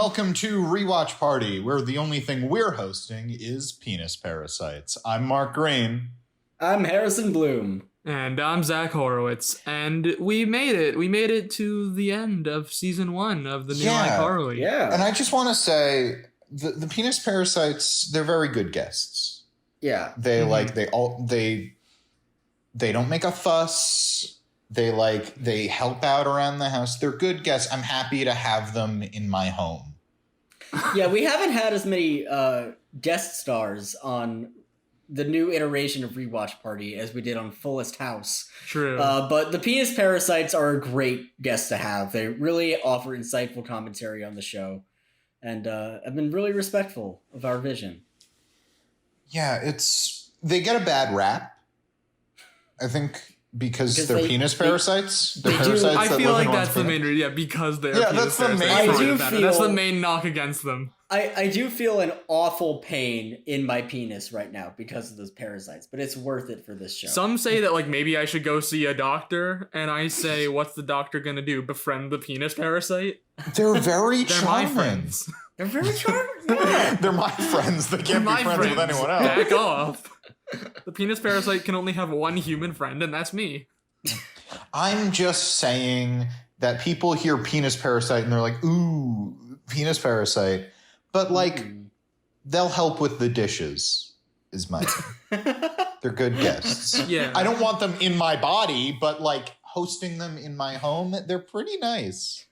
welcome to Rewatch Party, where the only thing we're hosting is Penis Parasites. I'm Mark Green. I'm Harrison Bloom. And I'm Zach Horowitz. And we made it. We made it to the end of season 1 of the new iCarly. Yeah. And I just want to say, the Penis Parasites, they're very good guests. Yeah. They they don't make a fuss. They help out around the house. They're good guests. I'm happy to have them in my home. Yeah, we haven't had as many guest stars on the new iteration of Rewatch Party as we did on Fullest House. True. But the Penis Parasites are a great guest to have. They really offer insightful commentary on the show. And have been really respectful of our vision. Yeah, they get a bad rap. I think because they're penis parasites. They're parasites I that feel live like in that's the one's main reason. Yeah, because they're that's penis the parasites. main. That's the main knock against them. I do feel an awful pain in my penis right now because of those parasites, but it's worth it for this show. Some say that maybe I should go see a doctor, and I say, what's the doctor gonna do? Befriend the penis parasite? They're very They're charming. my friends. They're very charming. Yeah. They're my friends. They can't be friends with anyone else. Back off. The penis parasite can only have one human friend, and that's me. I'm just saying that people hear penis parasite and they're like, ooh, penis parasite. But they'll help with the dishes is my thing. They're good guests. Yeah. I don't want them in my body, but hosting them in my home, they're pretty nice.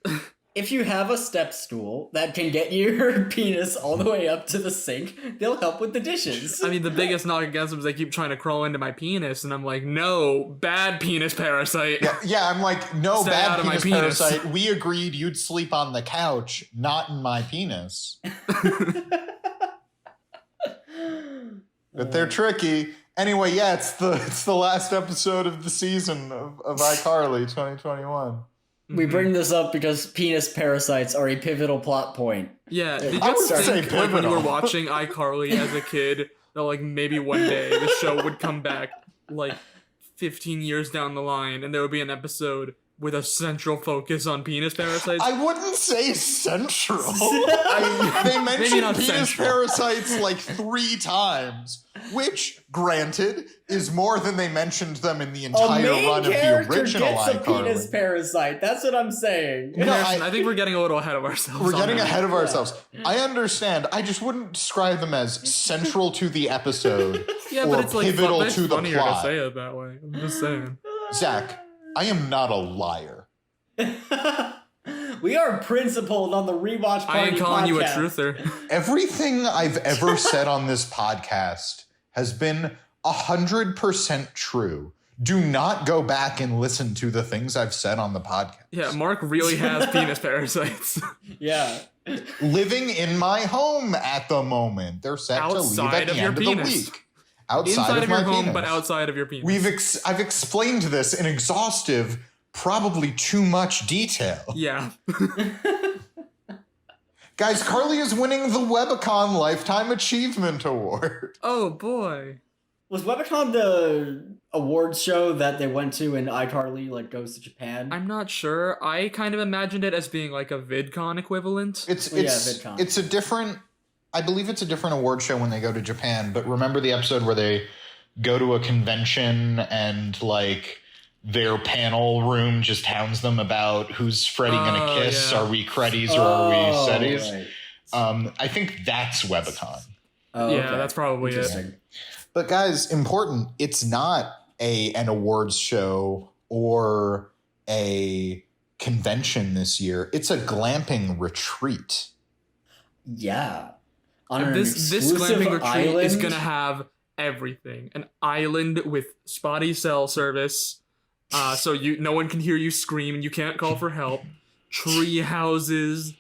If you have a step stool that can get your penis all the way up to the sink, they'll help with the dishes. I mean, the biggest knock against them is they keep trying to crawl into my penis, and I'm like, no, bad penis parasite. Yeah, I'm like, no, Stay bad out of my penis penis. parasite. We agreed you'd sleep on the couch, not in my penis. But they're tricky. Anyway, yeah, it's the last episode of the season of iCarly 2021. We bring this up because penis parasites are a pivotal plot point. Yeah, did you I would ever say think when you pivotal. were watching iCarly as a kid that maybe one day the show would come back 15 years down the line and there would be an episode with a central focus on penis parasites? I wouldn't say central. They mentioned not penis central. parasites 3 times, which, granted, is more than they mentioned them in the entire run of the original gets a iCarly. penis parasite. That's what I'm saying. No, Harrison, I think we're getting a little ahead of ourselves. We're on getting that. ahead of ourselves. I understand. I just wouldn't describe them as central to the episode Yeah, or but it's pivotal it's to the funnier plot. to say it that way. I'm just saying. Zach, I am not a liar. We are principled on the Rewatch Party I ain't calling podcast. you a truther. Everything I've ever said on this podcast has been 100% true. Do not go back and listen to the things I've said on the podcast. Yeah, Mark really has penis parasites. Yeah. Living in my home at the moment. They're set to leave Outside at the of your end of the penis. week. Outside Inside of my your home, penis. but outside of your penis. I've explained this in exhaustive, probably too much detail. Yeah. Guys, Carly is winning the Webicon Lifetime Achievement Award. Oh, boy. Was Webicon the awards show that they went to in iCarly goes to Japan? I'm not sure. I kind of imagined it as being a VidCon equivalent. VidCon. It's a different... I believe it's a different award show when they go to Japan, but remember the episode where they go to a convention and their panel room just hounds them about who's Freddie gonna kiss? Yeah. Are we Creddies or are we Setties? Right. I think that's Webicon. Oh, Yeah, that's probably it. interesting. But guys, important, it's not an awards show or a convention this year. It's a glamping retreat. Yeah. On And an this exclusive glamping retreat island? is going to have everything. An island with spotty cell service, so no one can hear you scream and you can't call for help. Tree houses,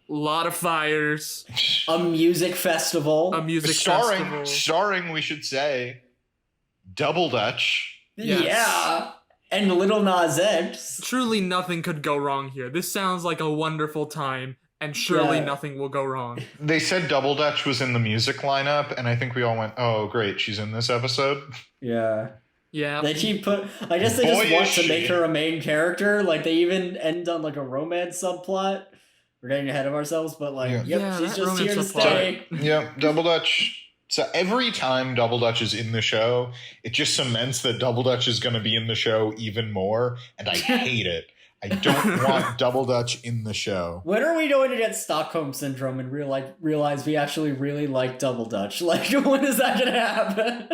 a lot of fires, A music festival. a music festival. Starring, we should say, Double Dutch. Yes. Yeah. And Little Nas X. Truly nothing could go wrong here. This sounds like a wonderful time, and surely Yeah. nothing will go wrong. They said Double Dutch was in the music lineup, and I think we all went, oh, great, she's in this episode. Yeah. Yeah. They keep I guess they Boy, just want is to she. make her a main character. They even end on a romance subplot. we're getting ahead of ourselves, but like, Yeah. yep, Yeah, she's that just here to romance stay. Yep, Double Dutch. So every time Double Dutch is in the show, it just cements that Double Dutch is going to be in the show even more, and I hate it. I don't want Double Dutch in the show. When are we going to get Stockholm Syndrome and realize we actually really like Double Dutch? Like, when is that going to happen?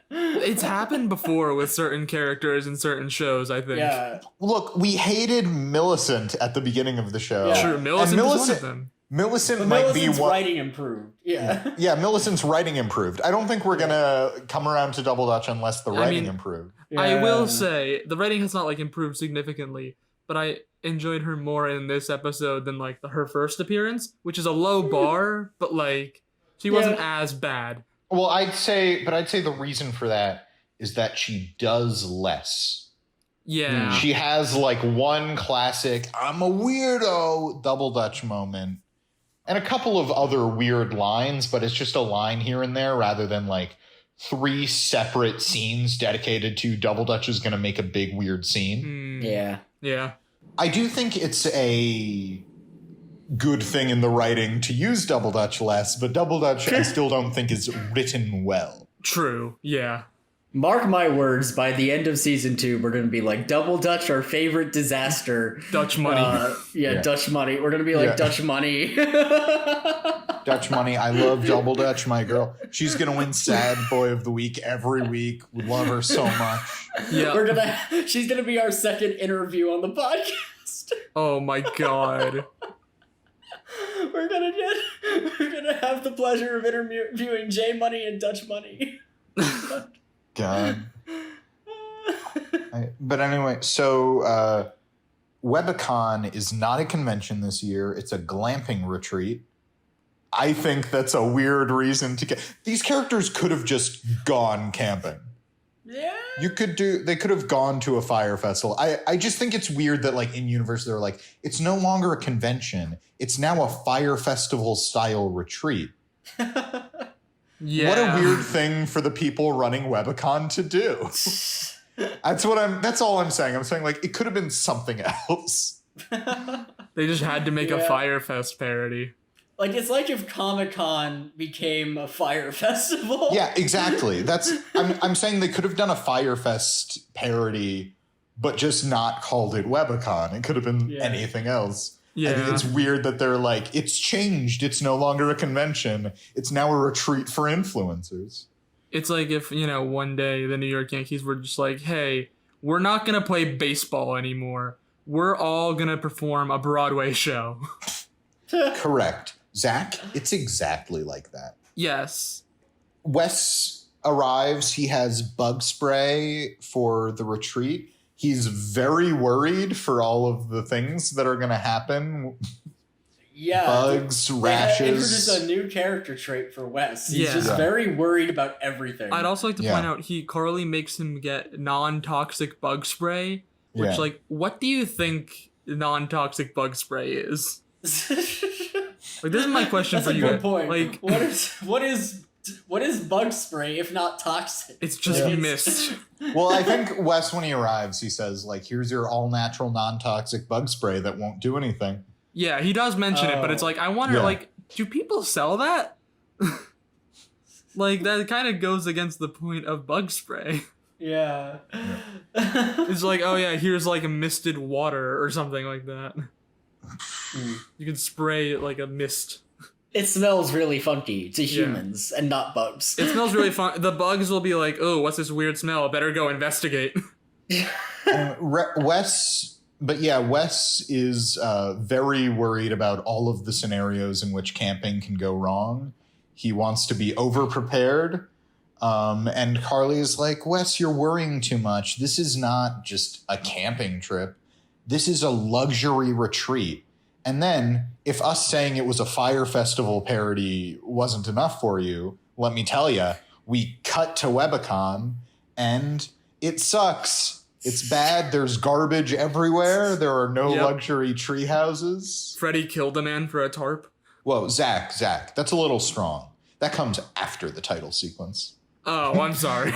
It's happened before with certain characters in certain shows, I think. Yeah. Look, we hated Millicent at the beginning of the show. Yeah. Sure, Millicent is one of them. Millicent But might Millicent's be one. writing improved. Yeah. Yeah, Millicent's writing improved. I don't think we're gonna come around to Double Dutch unless the writing improved. I will say the writing has not like improved significantly, but I enjoyed her more in this episode than like her first appearance, which is a low bar, but like she wasn't as bad. Well, I'd say the reason for that is that she does less. Yeah. She has like one classic "I'm a weirdo" Double Dutch moment. And a couple of other weird lines, but it's just a line here and there rather than like 3 separate scenes dedicated to Double Dutch is going to make a big weird scene. Yeah. Yeah. I do think it's a good thing in the writing to use Double Dutch less, but Double Dutch I still don't think is written well. True. Yeah. Mark my words, by the end of season 2, we're going to be like Double Dutch, our favorite disaster. Dutch money. Yeah, Dutch money. We're going to be like Dutch money. Dutch money. I love Double Dutch, my girl. She's going to win Sad Boy of the Week every week. We love her so much. Yeah. She's going to be our second interview on the podcast. Oh my god. We're gonna have the pleasure of interviewing J Money and Dutch Money. God. But anyway, so Webicon is not a convention this year. It's a glamping retreat. I think that's a weird reason to get... These characters could have just gone camping. Yeah. They could have gone to a fire festival. I just think it's weird that like in universe they're like, it's no longer a convention. It's now a fire festival style retreat. Yeah. What a weird thing for the people running Webicon to do. That's all I'm saying. I'm saying like it could have been something else. They just had to make a Firefest parody. Like it's like if Comic-Con became a fire festival. Yeah, exactly. I'm saying they could have done a Firefest parody, but just not called it Webicon. It could have been anything else. Yeah. I think it's weird that they're like, it's changed. It's no longer a convention. It's now a retreat for influencers. It's like if, one day the New York Yankees were just like, hey, we're not going to play baseball anymore. We're all going to perform a Broadway show. Correct. Zach, it's exactly like that. Yes. Wes arrives. He has bug spray for the retreat. He's very worried for all of the things that are going to happen. Yeah. Bugs, rashes. They introduced a new character trait for Wes. He's just very worried about everything. I'd also like to point out Carly makes him get non-toxic bug spray, which what do you think non-toxic bug spray is? Like, this is my question That's for a you. good point. Like, what is bug spray if not toxic? It's just mist. Well, I think Wes, when he arrives, he says, like, here's your all-natural, non-toxic bug spray that won't do anything. Yeah, he does mention it, but it's like, I wonder, like, do people sell that? Like, that kind of goes against the point of bug spray. Yeah. It's like, oh yeah, here's like a misted water or something like that. You can spray like a mist. It smells really funky to humans and not bugs. It smells really fun. The bugs will be like, oh, what's this weird smell? Better go investigate. Wes is very worried about all of the scenarios in which camping can go wrong. He wants to be over-prepared. And Carly is like, Wes, you're worrying too much. This is not just a camping trip. This is a luxury retreat. And then, if us saying it was a fire festival parody wasn't enough for you, let me tell you, we cut to Webicon, and it sucks. It's bad. There's garbage everywhere. There are no luxury tree houses. Freddy killed a man for a tarp. Whoa, Zach, that's a little strong. That comes after the title sequence. Oh, I'm sorry.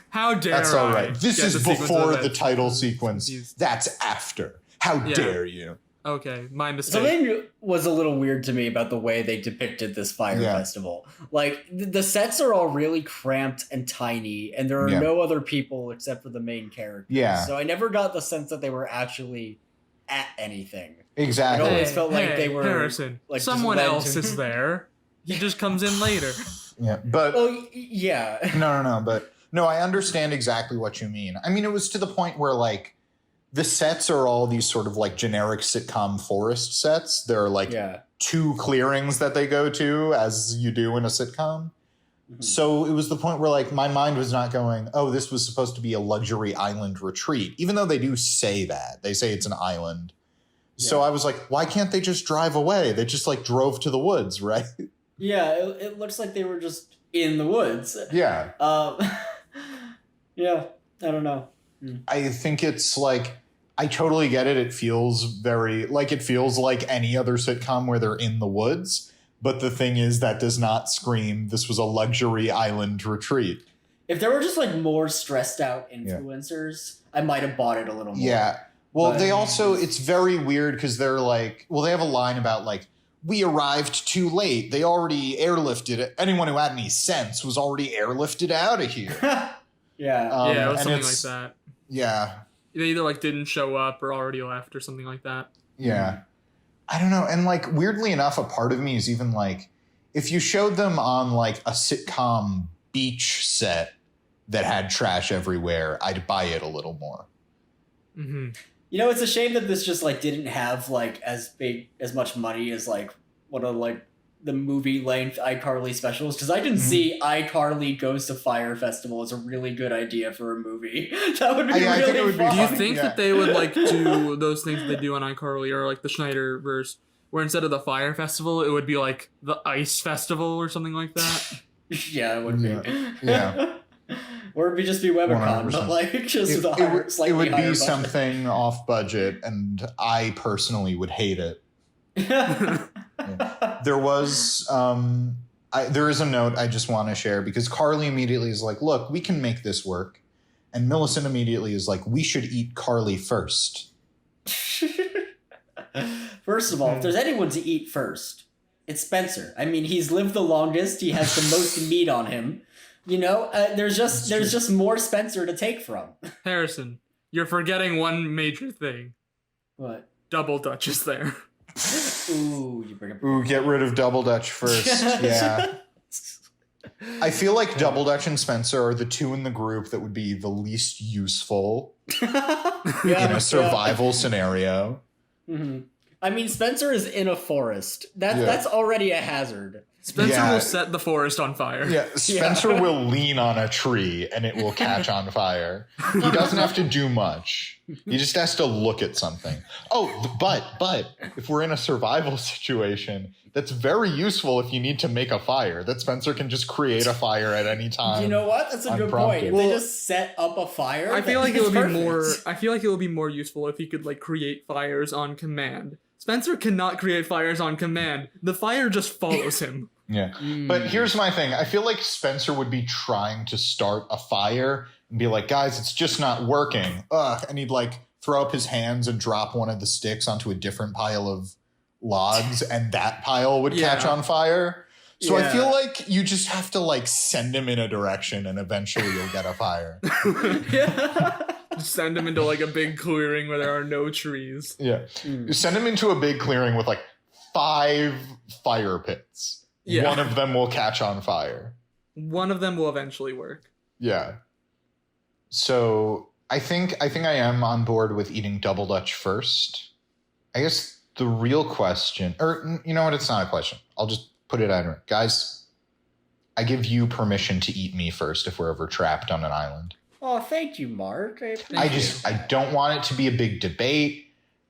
How dare That's all right. I This get is the sequence before of the title events sequence. confused. That's after. How dare you? Okay, my mistake. Something was a little weird to me about the way they depicted this fire festival. Like, the sets are all really cramped and tiny, and there are no other people except for the main characters. Yeah. So I never got the sense that they were actually at anything. Exactly. It always felt like they were... Harrison, like, someone else is there. He just comes in later. Yeah, but... Oh, yeah. No, but... No, I understand exactly what you mean. I mean, it was to the point where, like, the sets are all these sort of, like, generic sitcom forest sets. There are, like, 2 clearings that they go to, as you do in a sitcom. Mm-hmm. So it was the point where, like, my mind was not going, oh, this was supposed to be a luxury island retreat, even though they do say that. They say it's an island. Yeah. So I was like, why can't they just drive away? They just, like, drove to the woods, right? Yeah, it looks like they were just in the woods. Yeah. Yeah, I don't know. I think it's like, I totally get it. It feels very, like, it feels like any other sitcom where they're in the woods. But the thing is, that does not scream, this was a luxury island retreat. If there were just, like, more stressed out influencers, I might have bought it a little more. Yeah. Well, they also, it's very weird because they're like, well, they have a line about, like, we arrived too late. They already airlifted it. Anyone who had any sense was already airlifted out of here. Yeah. Yeah, it was something like that. Yeah. They either, like, didn't show up or already left or something like that. Yeah. I don't know. And, like, weirdly enough, a part of me is even like, if you showed them on, like, a sitcom beach set that had trash everywhere, I'd buy it a little more. Mm-hmm. You know, it's a shame that this just, like, didn't have, like, as much money as, like, one of, like, the movie-length iCarly specials, because I didn't see iCarly Goes to Fire Festival as a really good idea for a movie. That would be really fun. Do you think that they would, like, do those things they do on iCarly, or, like, the Schneiderverse, where instead of the Fire Festival, it would be, like, the Ice Festival or something like that? Yeah, it would be. Yeah. Or it'd just be Webicon, 100%. But, like, just slightly higher it would be budget. something off budget, and I personally would hate it. There was there is a note I just want to share, because Carly immediately is like, look, we can make this work, and Millicent immediately is like, we should eat Carly first. First of all, if there's anyone to eat first, it's Spencer. I mean, he's lived the longest, he has the most meat on him. You know, there's just more Spencer to take from. Harrison, you're forgetting one major thing. What? Double Dutch is there. Ooh, you bring up. Ooh, get rid of Double Dutch first. Yeah. I feel like Double Dutch and Spencer are the 2 in the group that would be the least useful in a survival scenario. Mm-hmm. I mean, Spencer is in a forest. That's already a hazard. Spencer will set the forest on fire. Yeah, Spencer will lean on a tree and it will catch on fire. He doesn't have to do much. He just has to look at something. Oh, but if we're in a survival situation, that's very useful if you need to make a fire. That Spencer can just create a fire at any time. You know what? That's a good point. If they just set up a fire, I feel like it would be more useful if he could, like, create fires on command. Spencer cannot create fires on command. The fire just follows him. Yeah. But here's my thing. I feel like Spencer would be trying to start a fire and be like, guys, it's just not working. Ugh. And he'd, like, throw up his hands and drop one of the sticks onto a different pile of logs, and that pile would catch on fire. So I feel like you just have to, like, send him in a direction and eventually you'll get a fire. Send him into, like, a big clearing where there are no trees. Yeah. Send him into a big clearing with, like, 5 fire pits. Yeah. One of them will catch on fire. One of them will eventually work. Yeah. So I think I am on board with eating Double Dutch first. I guess the real question, or you know what? It's not a question. I'll just put it out. Guys, I give you permission to eat me first if we're ever trapped on an island. Oh, thank you, Mark. I don't want it to be a big debate.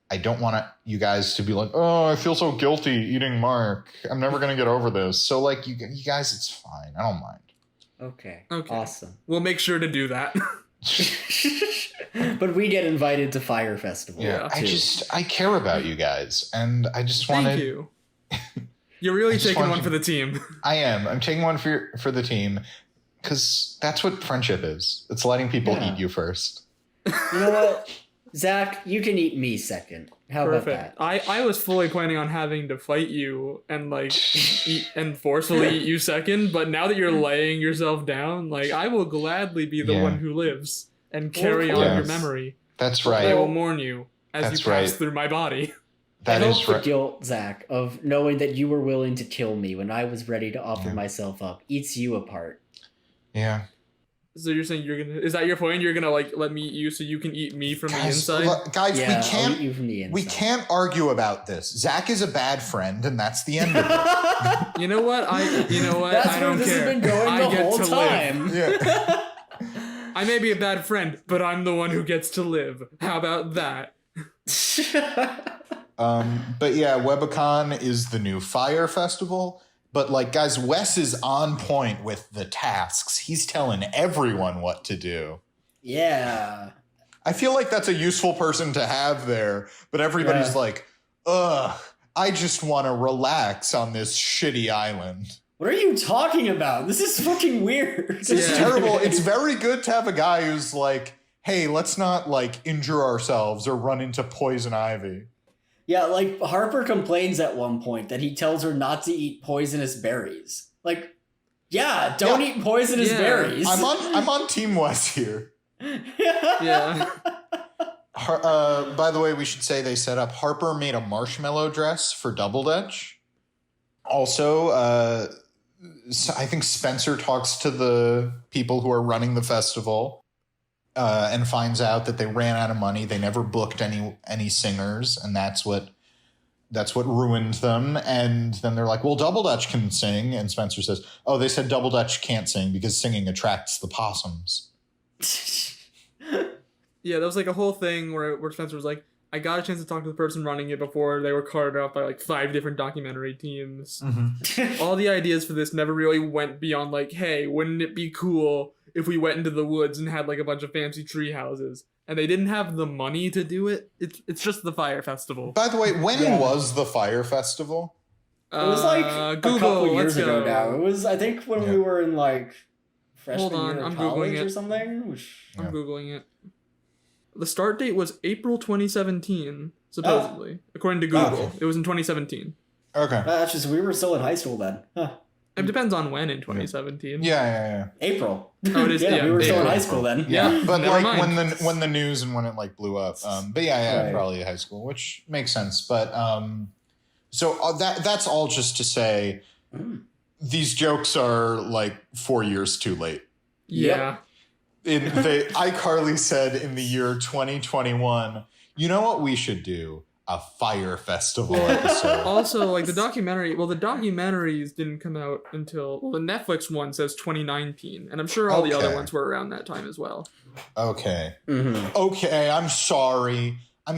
I don't want you guys to be like, oh, I feel so guilty eating Mark. I'm never going to get over this. So, like, you guys, it's fine. I don't mind. Okay. Awesome. We'll make sure to do that. But we get invited to Fire Festival. Yeah, too. I care about you guys. And I just wanted... Thank you. You're really taking one for the team. I am. I'm taking one for the team. Because that's what friendship is. It's letting people eat you first. You know what? Zach, you can eat me second. How Perfect. about that? I was fully planning on having to fight you and like eat and forcefully eat you second, but now that you're laying yourself down, like I will gladly be the one who lives and carry on your memory. That's I right. will mourn you as That's you pass right. through my body. That I is hope the right. guilt, Zach, of knowing that you were willing to kill me when I was ready to offer myself up eats you apart. Yeah. So you're saying is that your point? You're gonna like let me eat you so you can eat me from the inside? Guys, Yeah, we can't. I'll eat you from the inside. We can't argue about this. Zach is a bad friend, and that's the end of it. You know what? That's I where don't this care. has been going I the get whole to time. live. Yeah. I may be a bad friend, but I'm the one who gets to live. How about that? But yeah, Webicon is the new Fire Festival. But like, guys, Wes is on point with the tasks. He's telling everyone what to do. Yeah. I feel like that's a useful person to have there, but everybody's like, ugh, I just want to relax on this shitty island. What are you talking about? This is fucking weird. It's terrible. It's very good to have a guy who's like, hey, let's not like injure ourselves or run into poison ivy. Yeah, like Harper complains at one point that he tells her not to eat poisonous berries. Like, don't eat poisonous berries. I'm on Team Wes here. Yeah. By the way, we should say they set up Harper made a marshmallow dress for Double Dutch. Also, I think Spencer talks to the people who are running the festival and finds out that they ran out of money. They never booked any singers, and that's what ruined them. And then they're like, well, Double Dutch can sing. And Spencer says, oh, they said Double Dutch can't sing because singing attracts the possums. Yeah, there was like a whole thing where Spencer was like, I got a chance to talk to the person running it before they were carted out by like 5 different documentary teams. Mm-hmm. All the ideas for this never really went beyond like, hey, wouldn't it be cool if we went into the woods and had like a bunch of fancy tree houses? And they didn't have the money to do it. It's just the Fire Festival. By the way, when was the Fire Festival? It was like a couple years ago now. It was, I think, when we were in like freshman year of I'm college Googling it. or something. I'm Googling it. The start date was April 2017, supposedly, according to Google. Okay. It was in 2017. Okay. That's just, we were still in high school then. Huh. It depends on when in 2017. Yeah. April. Oh, it is. Yeah, we were still in April. high school then. Yeah, but Never like mind. when the news and when it like blew up. But yeah, Right. probably high school, which makes sense. But so that's all just to say these jokes are like 4 years too late. Yeah. iCarly said in the year 2021, you know what we should do? A Fire Festival episode. Also, like the documentaries didn't come out until the Netflix one says 2019, and I'm sure all the other Okay. ones were around that time as well. Okay. Mm-hmm. Okay, I'm sorry. I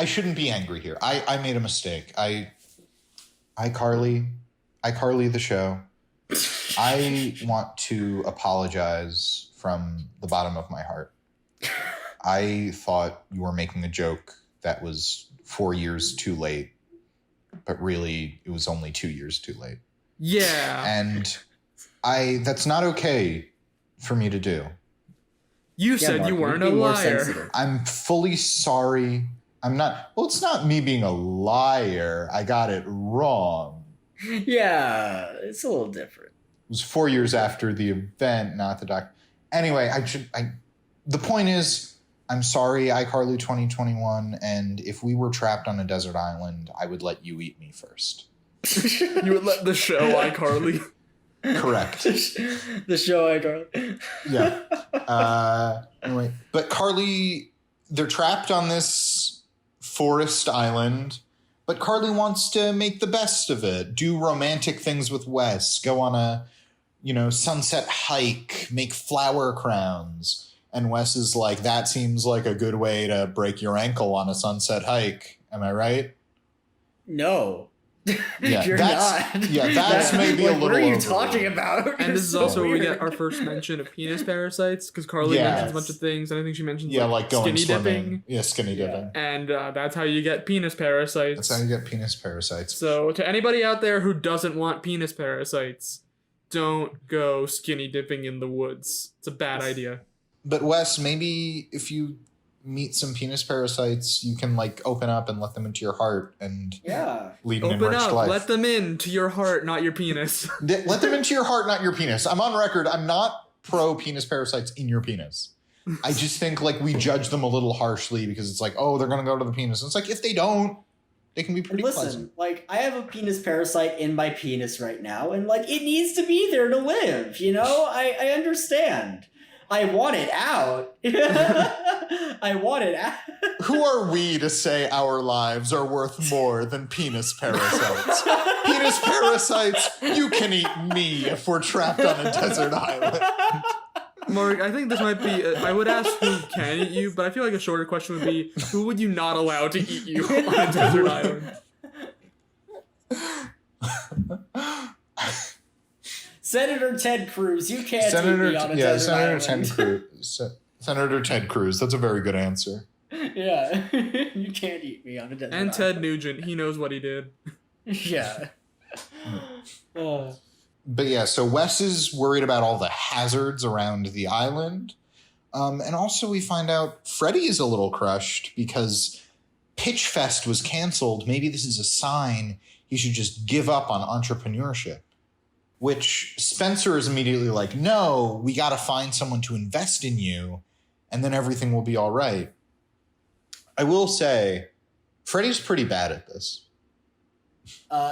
shouldn't be angry here. I made a mistake. iCarly the show. I want to apologize from the bottom of my heart. I thought you were making a joke that was 4 years too late, but really it was only 2 years too late. Yeah. And that's not okay for me to do. You said Mark, you weren't be a more liar. sensitive. I'm fully sorry. It's not me being a liar. I got it wrong. Yeah, it's a little different. It was 4 years after the event, not the doc. Anyway, the point is, I'm sorry, iCarly 2021, and if we were trapped on a desert island, I would let you eat me first. You would let the show iCarly. Correct. The show iCarly. Yeah. Anyway, but Carly, they're trapped on this forest island, but Carly wants to make the best of it, do romantic things with Wes, go on a, sunset hike, make flower crowns. And Wes is like, that seems like a good way to break your ankle on a sunset hike. Am I right? No. Yeah, You're not. Yeah, that's maybe a little What are you overrated. talking about? And this is also where we get our first mention of penis parasites, because Carly Yes. mentions a bunch of things, and I think she mentions like going skinny swimming. dipping. Yeah, skinny Yeah. dipping. And that's how you get penis parasites. That's how you get penis parasites. So to anybody out there who doesn't want penis parasites, don't go skinny dipping in the woods. It's a bad idea. But Wes, maybe if you meet some penis parasites, you can like open up and let them into your heart and lead an Open enriched up, life. let them in to your heart, not your penis. Let them into your heart, not your penis. I'm on record. I'm not pro penis parasites in your penis. I just think like we judge them a little harshly because it's like, oh, they're going to go to the penis. And it's like, if they don't, they can be pretty pleasant. Like I have a penis parasite in my penis right now, and like it needs to be there to live, you know? I understand. I want it out. I want it out. Who are we to say our lives are worth more than penis parasites? Penis parasites, you can eat me if we're trapped on a desert island. Mark, I think this might be... I would ask who can eat you, but I feel like a shorter question would be, who would you not allow to eat you on a desert island? Senator Ted Cruz, you can't eat me on a desert island. Senator Ted Cruz, that's a very good answer. Yeah, you can't eat me on a desert island. And Ted Nugent, he knows what he did. Yeah. But yeah, so Wes is worried about all the hazards around the island. And also we find out Freddy is a little crushed because Pitch Fest was canceled. Maybe this is a sign he should just give up on entrepreneurship. Which Spencer is immediately like, no, we got to find someone to invest in you, and then everything will be all right. I will say, Freddy's pretty bad at this.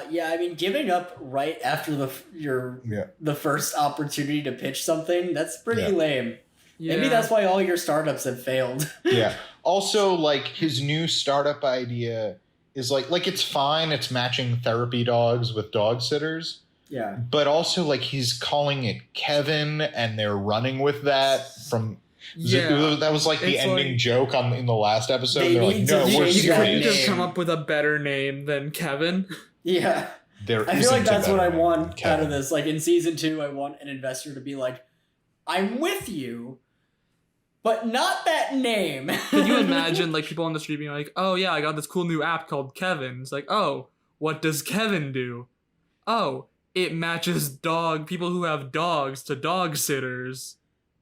Yeah, I mean, giving up right after the first opportunity to pitch something, that's pretty lame. Yeah. Maybe that's why all your startups have failed. Yeah. Also, like, his new startup idea is like it's fine. It's matching therapy dogs with dog sitters. Yeah. But also, like, he's calling it Kevin, and they're running with that from... Yeah. That was like the ending joke in the last episode. They're like, no, we're you serious. couldn't have come up with a better name than Kevin. Yeah. I feel like that's what I want out of this. Like, in season 2, I want an investor to be like, I'm with you, but not that name. Can you imagine, like, people on the street being like, oh, yeah, I got this cool new app called Kevin. It's like, oh, what does Kevin do? Oh, it matches people who have dogs to dog sitters.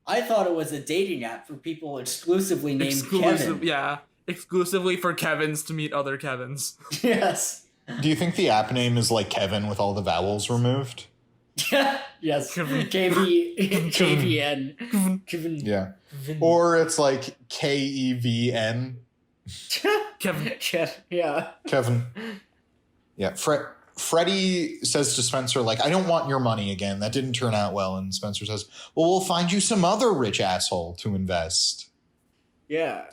I thought it was a dating app for people exclusively named Kevin. Yeah, exclusively for Kevins to meet other Kevins. Yes. Do you think the app name is like Kevin with all the vowels removed? Yes. KVN. Kevin. Yeah. Or it's like KEVN. Kevin. Yeah. Kevin. Yeah. Freddy says to Spencer, like, I don't want your money again. That didn't turn out well. And Spencer says, well, we'll find you some other rich asshole to invest. Yeah.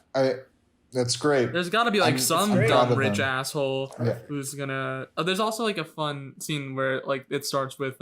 That's great. There's got to be like some dumb rich asshole who's gonna... there's also like a fun scene where like it starts with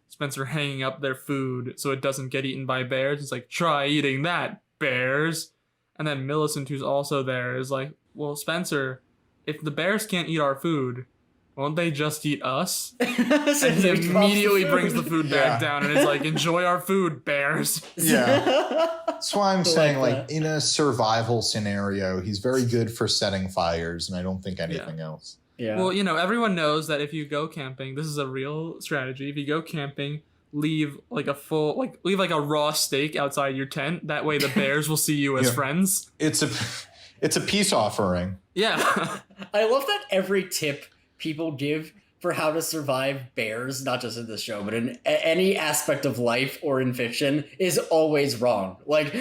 Spencer hanging up their food so it doesn't get eaten by bears. It's like, try eating that, bears. And then Millicent, who's also there, is like, well, Spencer, if the bears can't eat our food, won't they just eat us? And he immediately brings the food back down and is like, enjoy our food, bears. Yeah. That's why I'm saying, like, in a survival scenario, he's very good for setting fires, and I don't think anything else. Yeah. Well, you know, everyone knows that if you go camping, this is a real strategy. If you go camping, leave like a raw steak outside your tent. That way the bears will see you as friends. It's a peace offering. Yeah. I love that every tip people give for how to survive bears, not just in this show, but in any aspect of life or in fiction, is always wrong. Like,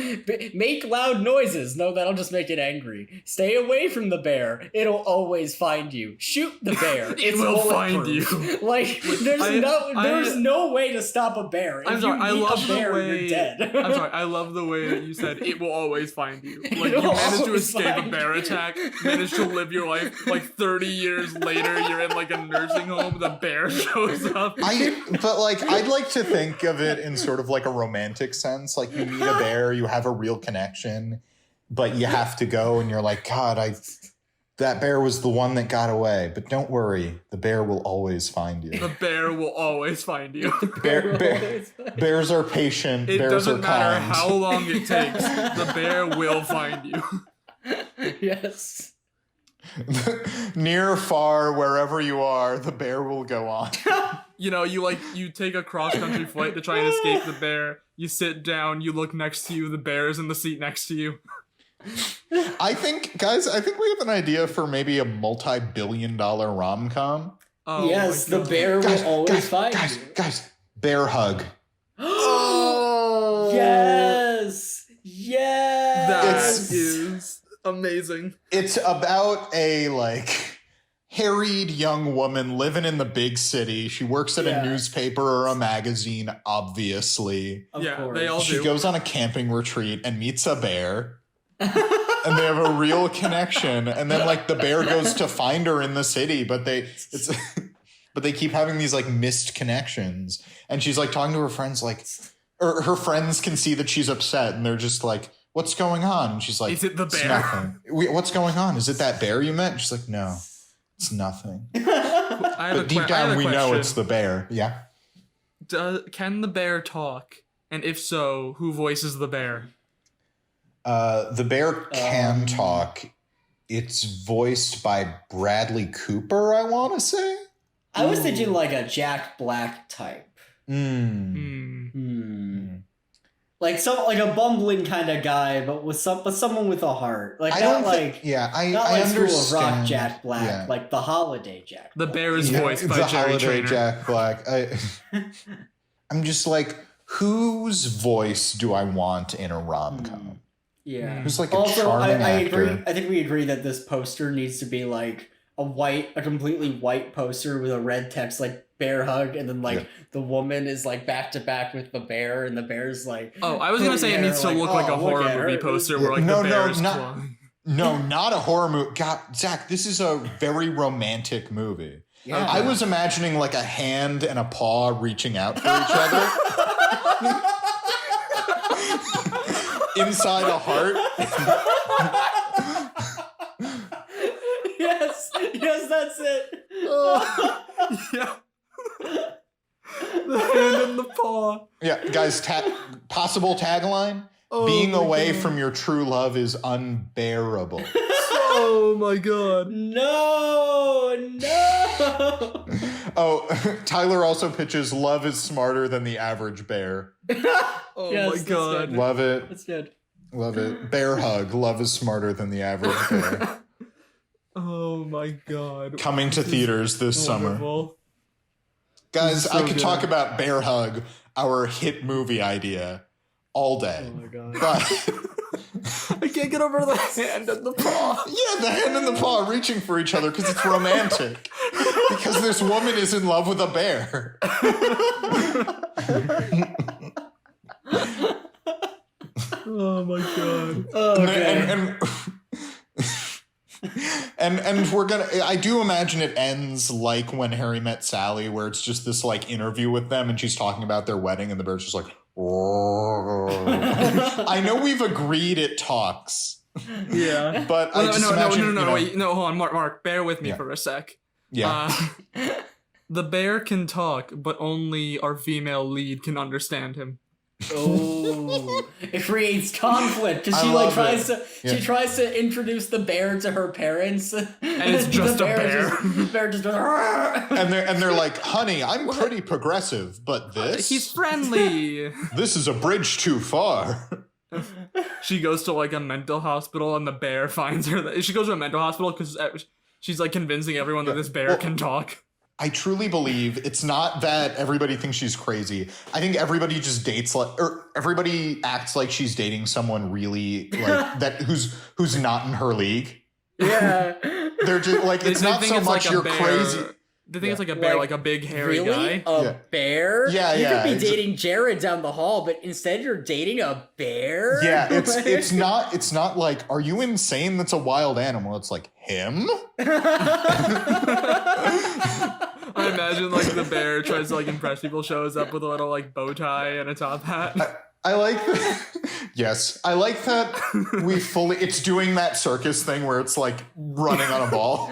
make loud noises. No, that'll just make it angry. Stay away from the bear. It'll always find you. Shoot the bear. It will find you. Like, there's no way to stop a bear. I'm sorry, I love the way you're dead. I'm sorry, I love the way that you said it will always find you. Like, you managed to escape a bear attack, managed to live your life, like 30 years later, you're in like a nursing home, the bear shows up. But like, I'd like to think of it in sort of like a romantic sense. Like, you meet a bear, you have a real connection, but you have to go and you're like, God, that bear was the one that got away. But don't worry, the bear will always find you. The bear will always find you. Bears are patient. It bears doesn't are matter kind. how long it takes. The bear will find you. Yes. Near, far, wherever you are, the bear will go on. You know, you take a cross-country flight to try and escape the bear. You sit down, you look next to you, the bear is in the seat next to you. I think we have an idea for maybe a multi-billion-dollar rom-com. Oh, yes, the bear will always find you. Guys, bear hug. Oh, yes! Yes! That is amazing. It's about a, like, harried young woman living in the big city. She works at a newspaper or a magazine, obviously. Of course. They all do. She goes on a camping retreat and meets a bear. And they have a real connection. And then, like, the bear goes to find her in the city, but they keep having these, like, missed connections. And she's, like, talking to her friends, like, or her friends can see that she's upset, and they're just like, what's going on? And she's like, is it the bear? Nothing. What's going on? Is it that bear you met? And she's like, no, it's nothing. But deep down, we know it's the bear. Yeah. Can the bear talk? And if so, who voices the bear? The bear can talk. It's voiced by Bradley Cooper, I want to say. I was thinking like a Jack Black type. Like a bumbling kind of guy, but someone with a heart. Like I School of Rock understand. Jack Black, like the Holiday Jack The Black. bear is voiced by the Jerry Holiday Trainer. Jack Black. I'm just like, whose voice do I want in a rom-com? Yeah. Who's like a also, charming I actor? agree. I think we agree that this poster needs to be like a completely white poster with a red text like bear hug, and then like the woman is like back to back with the bear, and the bear's like. Oh, I was gonna say it needs to look like a horror movie poster where like the bear is clawing. No, not a horror movie. God, Zach, this is a very romantic movie. Yeah. I was imagining like a hand and a paw reaching out for each other. Inside a heart. Yes, that's it. Yeah. The hand and the paw. Yeah, guys, possible tagline. Oh Being my away God. from your true love is unbearable. Oh my God. No. Oh, Tyler also pitches love is smarter than the average bear. Oh Yes, my that's God. good. Love it. That's good. Love it. Bear hug. Love is smarter than the average bear. Oh my God. Coming to theaters this summer. Wonderful. Guys, So I could good. talk about Bear Hug, our hit movie idea, all day. Oh my God. But I can't get over the hand and the paw. yeah, the hand and the paw reaching for each other because it's romantic. Because this woman is in love with a bear. Oh my God. Okay. And we're gonna. I do imagine it ends like When Harry Met Sally, where it's just this like interview with them, and she's talking about their wedding, and the bear's just like. I know we've agreed it talks, Yeah. but I just imagine. Wait, no, hold on, Mark, bear with me for a sec. Yeah. The bear can talk, but only our female lead can understand him. Oh, it creates conflict because I she like love tries to introduce the bear to her parents, and it's just a bear. The bear just goes, and they're like, honey, I'm pretty progressive, but this He's friendly. this is a bridge too far. She goes to like a mental hospital, and the bear finds her. She goes to a mental hospital because she's like convincing everyone that this bear can talk. I truly believe it's not that everybody thinks she's crazy. I think everybody just dates like, or everybody acts like she's dating someone really like that who's not in her league. yeah. They're just like, it's not so much you're crazy. They think it's like a bear, like a big hairy Really? guy. A bear? Yeah, You yeah, could be it's- dating Jared down the hall, but instead you're dating a bear? Yeah, it's not like, are you insane? That's a wild animal. It's like him. I imagine like the bear tries to like impress people, shows up with a little like bow tie and a top hat. I like that. Yes, I like that it's doing that circus thing where it's like running on a ball.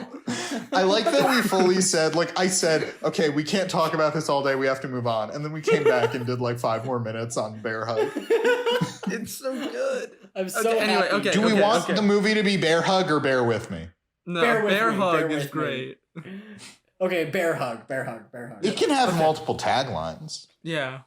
I like that we fully said, like I said, okay, we can't talk about this all day. We have to move on. And then we came back and did like 5 more minutes on Bear Hug. It's so good. I'm so Okay, anyway, happy. okay. Do we want the movie to be Bear Hug or Bear With Me? No, Bear with bear me, hug bear is with great. Okay, bear hug. It can have multiple taglines. Yeah.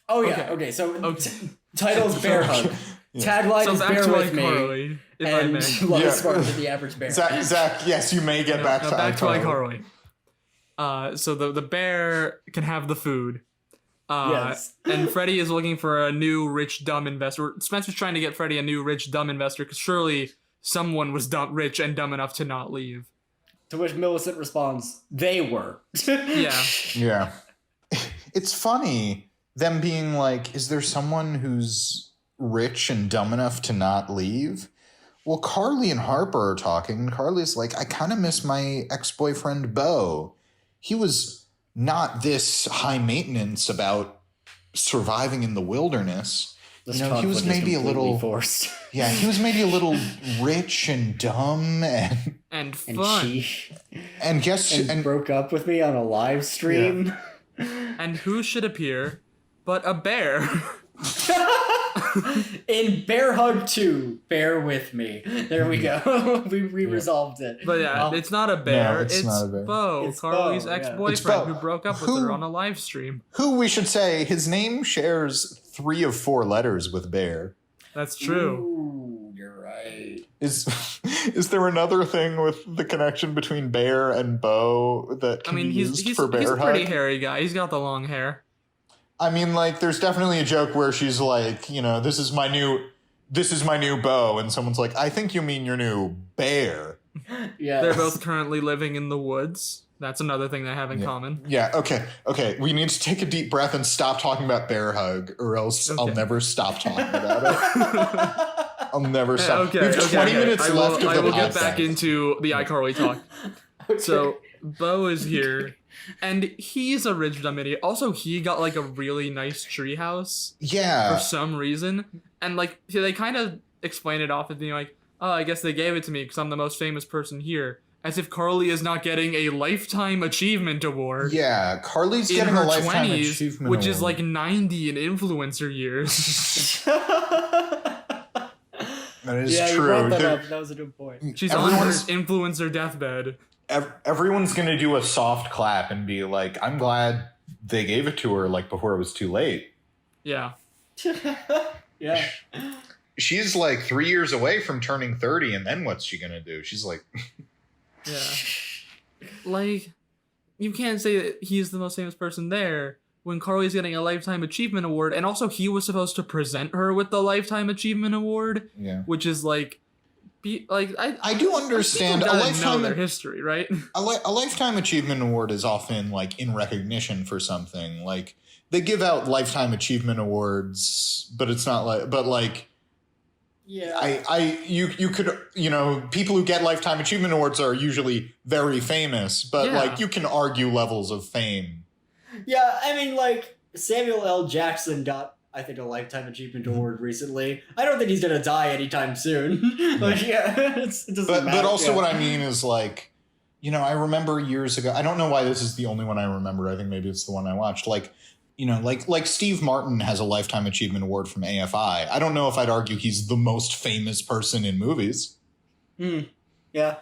Oh yeah. Okay. So Okay. title's bear hug. Yeah. Tagline So is back bear to with me. iCarly, if I And may. love Yeah. is smarter than the average bear. Zach, yes, you may get back to iCarly. So the bear can have the food. Yes. And Freddy is looking for a new rich dumb investor. Spencer's trying to get Freddy a new rich dumb investor because surely someone was rich and dumb enough to not leave. To which Millicent responds, "They were." Yeah. Yeah. It's funny them being like, is there someone who's rich and dumb enough to not leave? Well, Carly and Harper are talking, and Carly's like, I kind of miss my ex-boyfriend, Beau. He was not this high maintenance about surviving in the wilderness. This You know, he was conflict is maybe a completely little forced. Yeah, he was maybe a little rich and dumb and And And fun. she broke up with me on a live stream. And who should appear but a bear? In Bear Hug 2, bear with me. There we go. we resolved it. But yeah, it's not a bear. No, it's not a bear. Beau, It's Carly's Beau, yeah. It's ex-boyfriend Beau. who broke up with her on a live stream. who we should say his name shares 3 of 4 letters with bear. That's true. Ooh, you're right. Is there another thing with the connection between Bear and Beau that I can mean, be he's used for Bear a pretty Hug? hairy guy. He's got the long hair. I mean, like, there's definitely a joke where she's like, you know, this is my new Beau, and someone's like, I think you mean your new bear. Yeah. They're both currently living in the woods. That's another thing they have in common. Yeah, okay. We need to take a deep breath and stop talking about Bear Hug, or else I'll Okay. never stop talking about it. I'll never stop. We have 20 minutes I left of the will podcast. get back into the iCarly talk. Okay. So Beau is here, and he's a rich dumb idiot. Also, he got like a really nice treehouse for Yeah. some reason, and like they kind of explain it off as being like, "Oh, I guess they gave it to me because I'm the most famous person here." As if Carly is not getting a lifetime achievement award. Yeah, Carly's In getting her a lifetime 20s, achievement which is award. like 90 in influencer years. That is yeah, true. you brought that There- up. That was a good point. She's on her Everyone's- influencer deathbed. Everyone's gonna do a soft clap and be like, I'm glad they gave it to her like before it was too late. Yeah. Yeah. She's like 3 years away from turning 30, and then what's she gonna do? She's like, Yeah. Like, you can't say that he's the most famous person there when Carly's getting a Lifetime Achievement Award, and also he was supposed to present her with the Lifetime Achievement Award, yeah. which is like, I do understand people a gotta know their lifetime history, right? a lifetime achievement award is often like in recognition for something. Like they give out lifetime achievement awards, but it's not like Yeah. you could, you know, people who get lifetime achievement awards are usually very famous, but Yeah. like you can argue levels of fame. Yeah, I mean, like, Samuel L. Jackson got, I think, a Lifetime Achievement Award recently. I don't think he's gonna die anytime soon. Like, yeah, it doesn't matter. But also yeah. what I mean is like, you know, I remember years ago, I don't know why this is the only one I remember. I think maybe it's the one I watched. Like, you know, like Steve Martin has a Lifetime Achievement Award from AFI. I don't know if I'd argue he's the most famous person in movies. Yeah.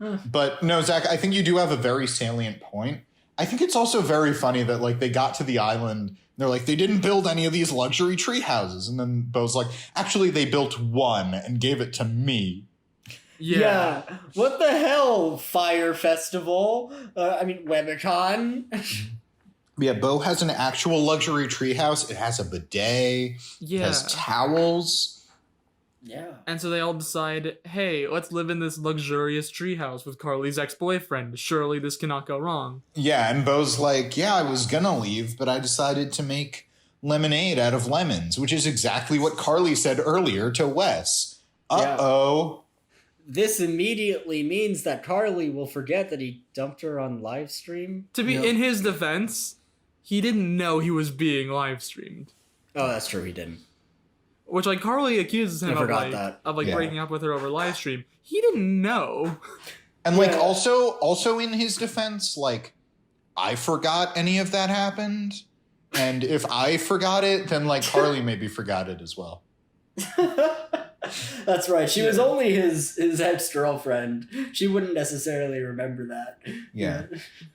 But no, Zach, I think you do have a very salient point. I think it's also very funny that like they got to the island, and they're like, they didn't build any of these luxury tree houses. And then Beau's like, actually, they built one and gave it to me. Yeah. What the hell, Fire Festival? Webicon. Yeah, Beau has an actual luxury tree house. It has a bidet. It Yeah. has towels. Yeah. And so they all decide, hey, let's live in this luxurious treehouse with Carly's ex-boyfriend. Surely this cannot go wrong. Yeah, and Beau's like, yeah, I was gonna leave, but I decided to make lemonade out of lemons, which is exactly what Carly said earlier to Wes. Uh-oh. This immediately means that Carly will forget that he dumped her on live stream. To be in his defense, he didn't know he was being live streamed. Oh, that's true. He didn't. Which, like, Carly accuses him I forgot of that. like Yeah. breaking up with her over live stream. He didn't know. And like Yeah. also in his defense, like, I forgot any of that happened. And if I forgot it, then like Carly maybe forgot it as well. That's right. She was only his ex-girlfriend. She wouldn't necessarily remember that. Yeah.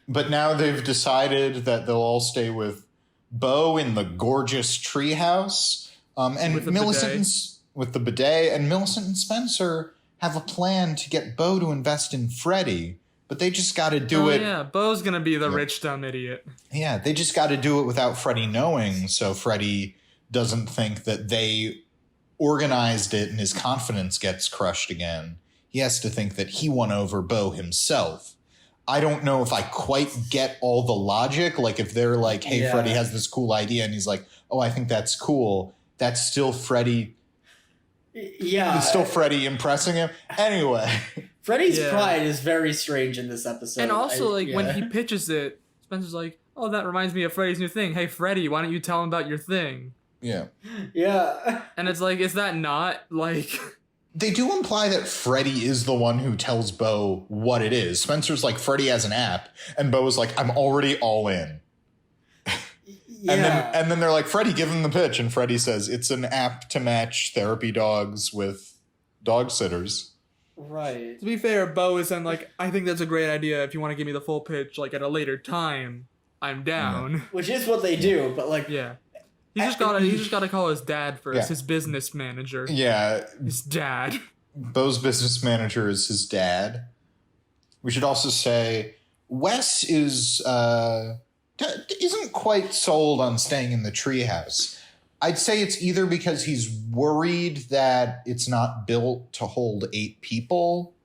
But now they've decided that they'll all stay with Bo in the gorgeous treehouse. And With the Millicent bidet. with the bidet, and Millicent and Spencer have a plan to get Bo to invest in Freddie, but they just got to do it. Yeah, Bo's gonna be the rich dumb idiot. Yeah, they just got to do it without Freddie knowing, so Freddie doesn't think that they organized it and his confidence gets crushed again. He has to think that he won over Bo himself. I don't know if I quite get all the logic. Like if they're like, hey, Freddie has this cool idea, and he's like, oh, I think that's cool. That's still Freddie. Yeah. It's still Freddie impressing him. Anyway. Freddie's pride is very strange in this episode. And also, when he pitches it, Spencer's like, oh, that reminds me of Freddie's new thing. Hey, Freddie, why don't you tell him about your thing? Yeah. Yeah. And it's like, is that not, like... They do imply that Freddie is the one who tells Bo what it is. Spencer's like, Freddie has an app. And Bo is like, I'm already all in. Yeah. And then they're like, Freddie, give him the pitch. And Freddie says, it's an app to match therapy dogs with dog sitters. Right. To be fair, Bo is then like, I think that's a great idea. If you want to give me the full pitch, like, at a later time, I'm down. Which is what they do, but like... Yeah. He just gotta call his dad first, Yeah. his business manager. Yeah. His dad. Bo's business manager is his dad. We should also say Wes isn't quite sold on staying in the treehouse. I'd say it's either because he's worried that it's not built to hold 8 people,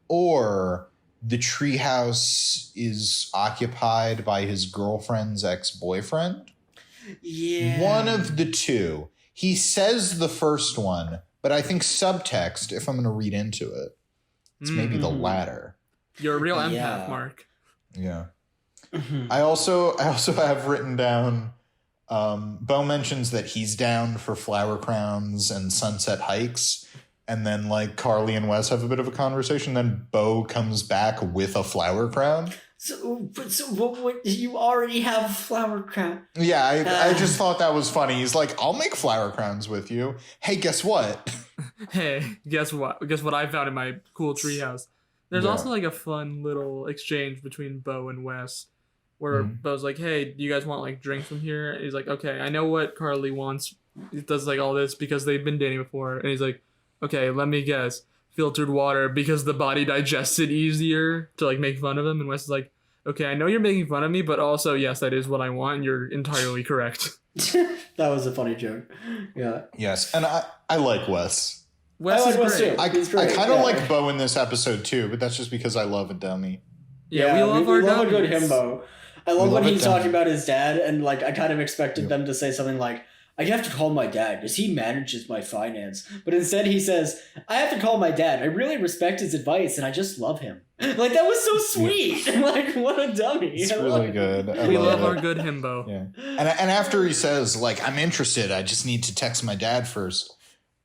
or the treehouse is occupied by his girlfriend's ex-boyfriend. Yeah. One of the two. He says the first one, but I think subtext, if I'm going to read into it, it's maybe the latter. You're a real empath, Yeah. Mark. Yeah. I also have written down, Bo mentions that he's down for flower crowns and sunset hikes. And then like Carly and Wes have a bit of a conversation. Then Bo comes back with a flower crown. So what, you already have a flower crown. Yeah, I just thought that was funny. He's like, I'll make flower crowns with you. Hey, guess what? Hey, guess what? Guess what I found in my cool treehouse? There's also like a fun little exchange between Bo and Wes, where Bo's like, "Hey, do you guys want like drinks from here?" And he's like, "Okay, I know what Carly wants. It does like all this because they've been dating before." And he's like, "Okay, let me guess, filtered water because the body digests it easier," to like make fun of him. And Wes is like, "Okay, I know you're making fun of me, but also yes, that is what I want. And you're entirely correct." That was a funny joke. Yeah. Yes, and I like Wes. Wes I is like Wes great. too. I He's great, kind of yeah. like Bo in this episode too, but that's just because I love a dummy. Yeah, we love our a good dummies. himbo. I love when love he's it, talking about his dad, and like I kind of expected them to say something like, "I have to call my dad because he manages my finance," but instead he says, "I have to call my dad. I really respect his advice, and I just love him." Like that was so sweet. Like what a dummy. It's I really love it. good. I We love it. our good himbo. Yeah, and after he says like, "I'm interested. I just need to text my dad first."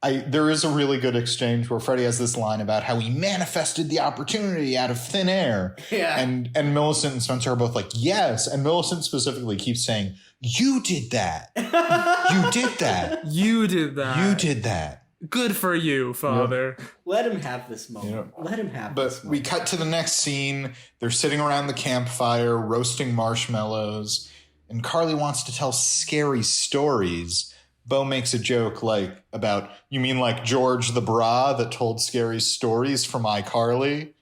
There is a really good exchange where Freddie has this line about how he manifested the opportunity out of thin air. Yeah. And Millicent and Spencer are both like, yes. And Millicent specifically keeps saying, you did that. You did that. You did that. You did that. Good for you, father. Let him have this moment. Yeah. Let him have this But moment. we cut to the next scene. They're sitting around the campfire, roasting marshmallows. And Carly wants to tell scary stories. Bo makes a joke like about, you mean like George the Bra that told scary stories from iCarly?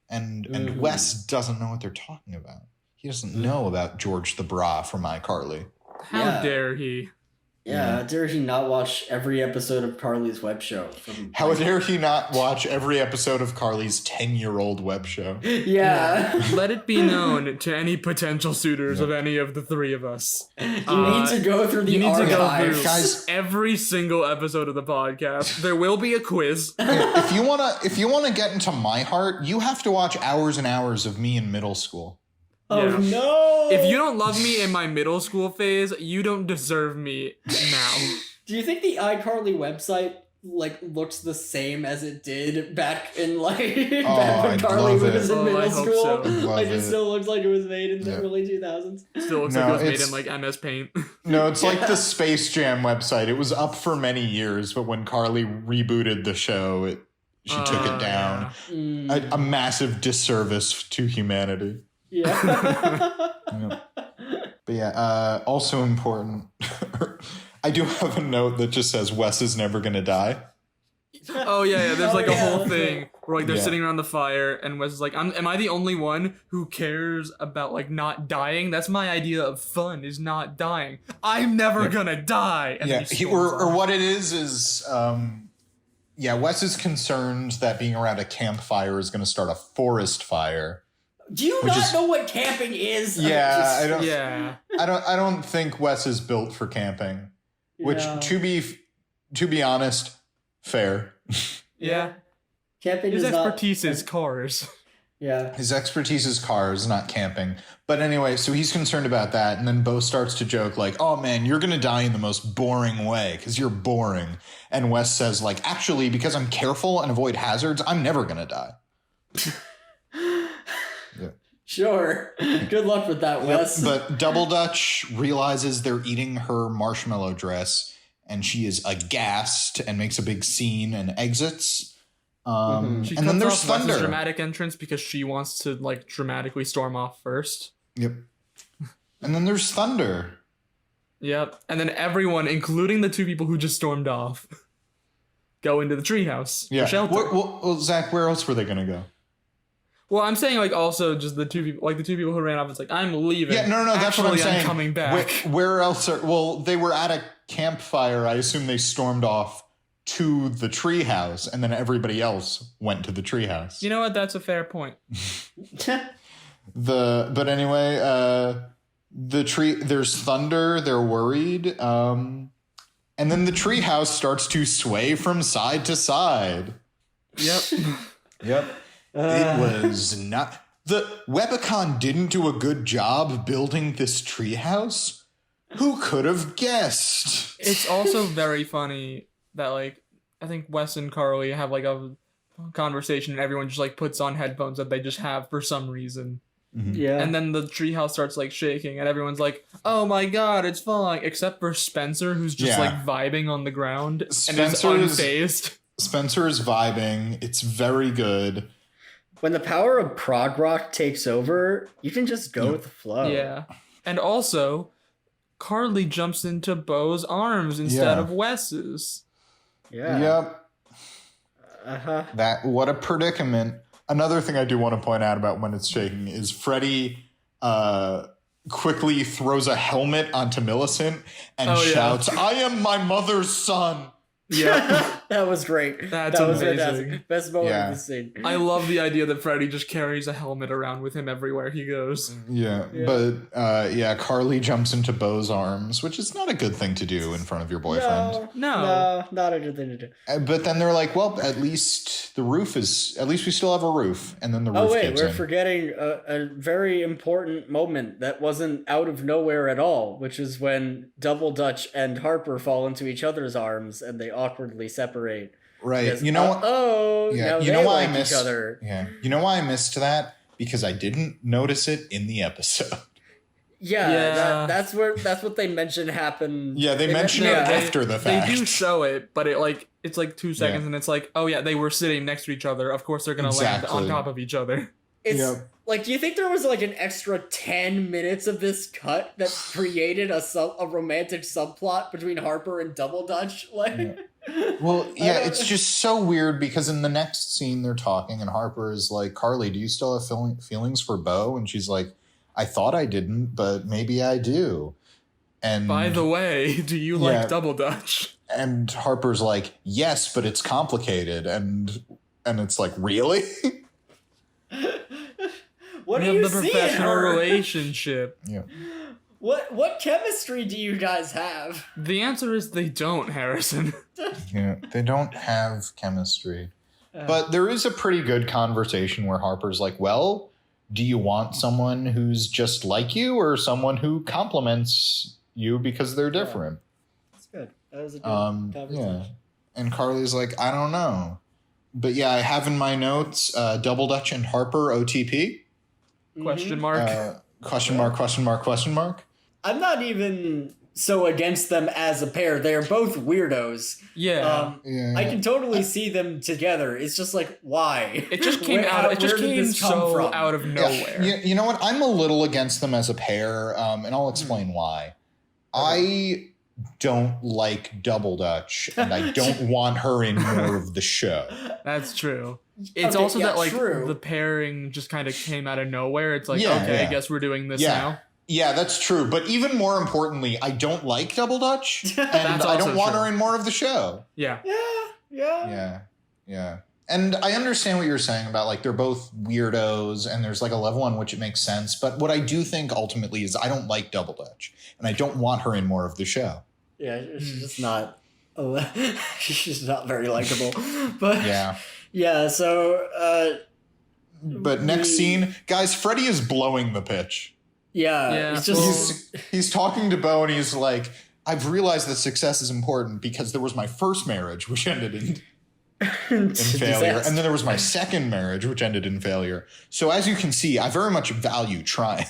And Wes doesn't know what they're talking about. He doesn't know about George the Bra from iCarly. How dare he? Yeah, how dare he not watch every episode of Carly's web show? How dare he not watch every episode of Carly's 10-year-old web show? Yeah. Let it be known to any potential suitors of any of the three of us. You need to go through the You need to go archives. through Guys- every single episode of the podcast. There will be a quiz. If you wanna get into my heart, you have to watch hours and hours of me in middle school. Oh Yeah. no! If you don't love me in my middle school phase, you don't deserve me now. Do you think the iCarly website like looks the same as it did back in like Oh, back when I'd Carly love was it. in Oh, I middle hope school. so. I'd love Like it it. still looks like it was made in the Yeah. early 2000s. Still looks No, like it was made it's- in like MS Paint. No, it's like the Space Jam website. It was up for many years, but when Carly rebooted the show, she took it down. Yeah. Mm, A massive disservice to humanity. yeah. But yeah, also important. I do have a note that just says Wes is never gonna die. Oh yeah. There's Oh, like yeah, a whole that's thing right. where like they're Yeah. sitting around the fire, and Wes is like, "Am I the only one who cares about like not dying? That's my idea of fun, is not dying. I'm never gonna die." And Yeah, then he storms or off. what it is yeah, Wes is concerned that being around a campfire is going to start a forest fire. Do you Which not is- know what camping is? Yeah, I don't. Yeah. I don't think Wes is built for camping. Which, Yeah. to be honest, fair. Yeah. Camping His is not- expertise is cars. Yeah. His expertise is cars, not camping. But anyway, so he's concerned about that, and then Bo starts to joke like, "Oh man, you're gonna die in the most boring way because you're boring." And Wes says like, "Actually, because I'm careful and avoid hazards, I'm never gonna die." Sure. Good luck with that, Wes. But Double Dutch realizes they're eating her marshmallow dress, and she is aghast and makes a big scene and exits. She And then cuts there's off Wes's thunder. dramatic entrance because she wants to like dramatically storm off first. Yep. And then there's thunder. Yep. And then everyone, including the two people who just stormed off, go into the treehouse Yeah. for shelter. Well, Zach, where else were they gonna go? Well, I'm saying like also just the two people, like the two people who ran off. It's like, I'm leaving. Yeah, no, that's what I'm Actually, saying. I'm coming back. Where else are? Well, they were at a campfire. I assume they stormed off to the treehouse, and then everybody else went to the treehouse. You know what? That's a fair point. But anyway, there's thunder. They're worried. And then the treehouse starts to sway from side to side. Yep. Yep. It was not. The Webicon didn't do a good job building this treehouse. Who could have guessed? It's also very funny that like I think Wes and Carly have like a conversation and everyone just like puts on headphones that they just have for some reason. Yeah. And then the treehouse starts like shaking and everyone's like, "Oh my god, it's falling!" Except for Spencer, who's just Yeah. like vibing on the ground and is Spencer is- unfazed. Spencer is vibing. It's very good. When the power of prog rock takes over, you can just go Yeah. with the flow. Yeah. And also, Carly jumps into Bo's arms instead Yeah. of Wes's. Yeah. Yep. Uh-huh. What a predicament. Another thing I do want to point out about when it's shaking is Freddy quickly throws a helmet onto Millicent and Oh, yeah. shouts, "I am my mother's son." Yeah. That was great. That's that was amazing. fantastic. Best moment Yeah. of the scene. I love the idea that Freddy just carries a helmet around with him everywhere he goes. Yeah, Yeah. but Carly jumps into Bo's arms, which is not a good thing to do in front of your boyfriend. No. not a good thing to do. But then they're like, well, at least we still have a roof. And then the roof Oh wait, gives we're in. forgetting a very important moment that wasn't out of nowhere at all, which is when Double Dutch and Harper fall into each other's arms and they awkwardly separate. Right. Because, You know what? Oh, Yeah, now you they know why I like missed each other. Yeah. You know why I missed that? Because I didn't notice it in the episode. Yeah, Yeah. that's what they mention happened. Yeah, they in mention the- it yeah. after the fact. They do show it, but it's like 2 seconds Yeah. and it's like, oh yeah, they were sitting next to each other. Of course they're gonna land Exactly. on top of each other. It's Yep. like, do you think there was like an extra 10 minutes of this cut that created a romantic subplot between Harper and Double Dutch? Like, Well, yeah, don't- it's just so weird because in the next scene they're talking and Harper is like, "Carly, do you still have feelings for Bo?" And she's like, "I thought I didn't, but maybe I do." And By the way, do you Yeah. like Double Dutch? and Harper's like, "Yes, but it's complicated." And it's like, "Really?" what We do have you the see in professional her? relationship. Yeah. What chemistry do you guys have? The answer is they don't, Harrison. Yeah, they don't have chemistry. But there is a pretty good conversation where Harper's like, "Well, do you want someone who's just like you or someone who complements you because they're different?" That's good. That was a good Yeah. conversation. And Carly's like, I don't know. But yeah, I have in my notes Double Dutch and Harper OTP. Question mark. Question mark, question mark, question mark. I'm not even so against them as a pair. They're both weirdos. Yeah. I can totally see them together. It's just like, why? It just came out of nowhere. Yeah. You know what? I'm a little against them as a pair, and I'll explain why. I don't like Double Dutch, and I don't want her in more of the show. That's true. It's also that like the pairing just kind of came out of nowhere. It's like, I guess we're doing this now. Yeah, that's true. But even more importantly, I don't like Double Dutch, and I don't want her in more of the show. Yeah. Yeah. And I understand what you're saying about like they're both weirdos, and there's like a level on which it makes sense. But what I do think ultimately is I don't like Double Dutch, and I don't want her in more of the show. Yeah, she's just not. She's just not very likable. But yeah. So. But next scene, guys, Freddy is blowing the pitch. Yeah. It's just he's talking to Bo, and he's like, "I've realized that success is important because there was my first marriage, which ended in failure, and then there was my second marriage, which ended in failure. So as you can see, I very much value trying."